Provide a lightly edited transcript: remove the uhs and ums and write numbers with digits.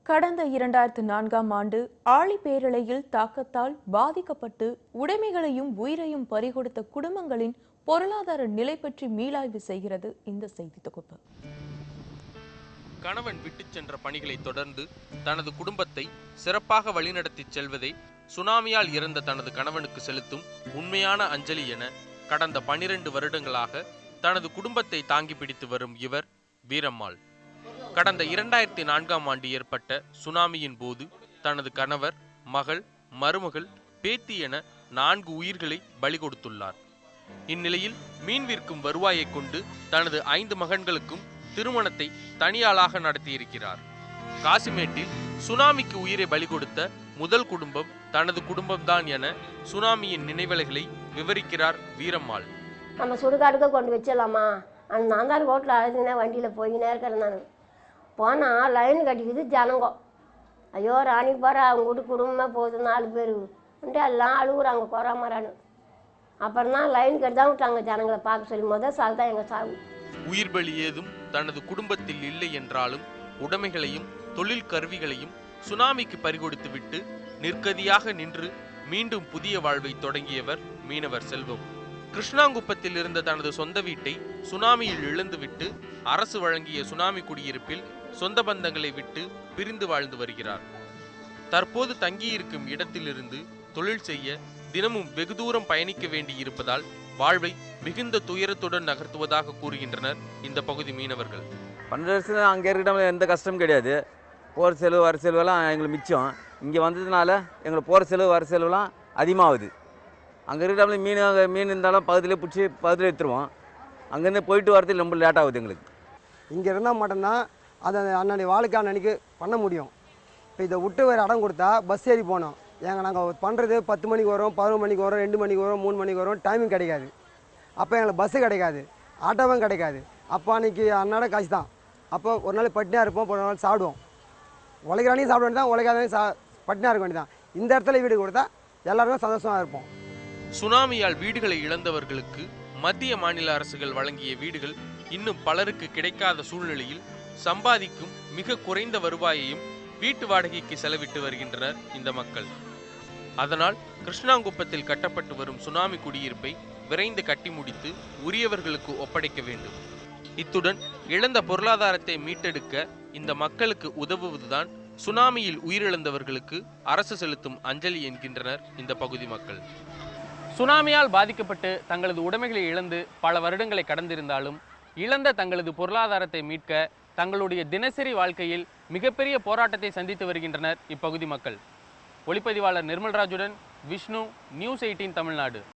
கடந்த 2004ஆம் ஆண்டு ஆழிப்பேரலையில் தாக்கத்தால் பாதிக்கப்பட்டு உடைமைகளையும் உயிரையும் பறிகொடுத்த குடும்பங்களின் பொருளாதார நிலை பற்றி மீளாய்வு செய்கிறது இந்த செய்தி தொகுப்பு. கணவன் விட்டுச் சென்ற பணிகளை தொடர்ந்து தனது குடும்பத்தை சிறப்பாக வழிநடத்தி செல்வதே சுனாமியால் இறந்த தனது கணவனுக்கு செலுத்தும் உண்மையான அஞ்சலி என கடந்த 12 வருடங்களாக தனது குடும்பத்தை தாங்கி பிடித்து வரும் இவர் வீரம்மாள். கடந்த 2004ஆம் ஆண்டு ஏற்பட்ட சுனாமியின் போது தனது கணவர், மகள், மருமகள், பேத்தி என 4 உயிர்களை பலி கொடுத்துள்ளார். இந்நிலையில் மீன் விற்கும் வருவாயை கொண்டு தனது 5 மகன்களுக்கும் திருமணத்தை தனியாளாக நடத்தியிருக்கிறார். காசிமேட்டில் சுனாமிக்கு உயிரை பலி கொடுத்த முதல் குடும்பம் தனது குடும்பம்தான் என சுனாமியின் நினைவலைகளை விவரிக்கிறார் வீரம்மாள். நம்ம சுடுகாட்டுக்கு கொண்டு வச்சிடலாமா, நான் தான் ரோட்டில் அழுதுனேன், வண்டியில் போயினே இருக்கிறேன். நான் போனால் லைன் கட்டிக்குது ஜனங்கோ. ஐயோ ராணி பாரு, அவங்க வீட்டு குடும்பமாக போகுது 4 பேர் வந்துட்டு எல்லாம் அழுகுறாங்க கொராமரான்னு. அப்புறம் தான் லைன் கட்டி தான் விட்டாங்க ஜனங்களை பார்க்க சொல்லி. முதல் சால் தான் எங்கள் சாவு. உயிர் பலி ஏதும் தனது குடும்பத்தில் இல்லை என்றாலும் உடைமைகளையும் தொழில் கருவிகளையும் சுனாமிக்கு பறிகொடுத்து விட்டு நிர்கதியாக நின்று மீண்டும் புதிய வாழ்வை தொடங்கியவர் மீனவர் செல்வம். கிருஷ்ணாங்குப்பத்தில் இருந்த தனது சொந்த வீட்டை சுனாமியில் இழந்துவிட்டு அரசு வழங்கிய சுனாமி குடியிருப்பில் சொந்த பந்தங்களை விட்டு பிரிந்து வாழ்ந்து வருகிறார். தற்போது தங்கியிருக்கும் இடத்திலிருந்து தொழில் செய்ய தினமும் வெகு தூரம் பயணிக்க வேண்டி இருப்பதால் வாழ்வை மிகுந்த துயரத்துடன் நகர்த்துவதாக கூறுகின்றனர் இந்த பகுதி மீனவர்கள். 12 வருஷம் அங்கே இருக்கிற எந்த கஷ்டமும் கிடையாது. போகிற செலவு வர செலவெல்லாம் எங்களுக்கு மிச்சம். இங்கே வந்ததுனால எங்களுக்கு போகிற செலவு வர செலவுலாம் அதிகமாகுது. அங்கே இருக்கிற மீன் இருந்தாலும் பகுதியில் பிடிச்சி பகுதியில் எடுத்துருவோம். அங்கேருந்து போயிட்டு வரதுக்கு ரொம்ப லேட் ஆகுது எங்களுக்கு. இங்கே இருந்தால் மட்டும்தான் அதை அன்னைக்கு வாழ்க்கை அன்னைக்கு பண்ண முடியும். இப்போ இதை விட்டு வேறு இடம் கொடுத்தா பஸ் ஏறி போனோம். நாங்கள் பண்ணுறது 10 மணிக்கு வரும், 11 மணிக்கு வரும், 2 மணிக்கு வரும், 3 மணிக்கு வரும், டைமிங் கிடைக்காது. அப்போ எங்களுக்கு பஸ்ஸு கிடைக்காது, ஆட்டோவும் கிடைக்காது. அப்போ அன்றைக்கி அன்னாட காசு தான். அப்போ ஒரு நாள் பட்டினியாக இருப்போம், ஒரு நாள் சாப்பிடுவோம். உழைக்கிறானையும் சாப்பிட வேண்டியதான், உழைக்காதையும் பட்டினியாக இருக்க வேண்டியதான். இந்த இடத்துல வீடு கொடுத்தா எல்லாருமே சந்தோஷமாக இருப்போம். சுனாமியால் வீடுகளை இழந்தவர்களுக்கு மத்திய மாநில அரசுகள் வழங்கிய வீடுகள் இன்னும் பலருக்கு கிடைக்காத சூழ்நிலையில் சம்பாதிக்கும் மிக குறைந்த வருவாயையும் வீட்டு வாடகைக்கு செலவிட்டு வருகின்றனர் இந்த மக்கள். அதனால் கிருஷ்ணாங்குப்பத்தில் கட்டப்பட்டு வரும் சுனாமி குடியிருப்பை விரைந்து கட்டி முடித்து உரியவர்களுக்கு ஒப்படைக்க வேண்டும். இத்துடன் இழந்த பொருளாதாரத்தை மீட்டெடுக்க இந்த மக்களுக்கு உதவுவதுதான் சுனாமியில் உயிரிழந்தவர்களுக்கு அரசு செலுத்தும் அஞ்சலி என்கின்றனர் இந்த பகுதி மக்கள். சுனாமியால் பாதிக்கப்பட்டு தங்களது உடைமைகளை இழந்து பல வருடங்களை கடந்திருந்தாலும் இழந்த தங்களது பொருளாதாரத்தை மீட்க தங்களுடைய தினசரி வாழ்க்கையில் மிகப்பெரிய போராட்டத்தை சந்தித்து வருகின்றனர் இப்பகுதி மக்கள். ஒளிப்பதிவாளர் நிர்மல்ராஜுடன் விஷ்ணு, நியூஸ் 18 தமிழ்நாடு.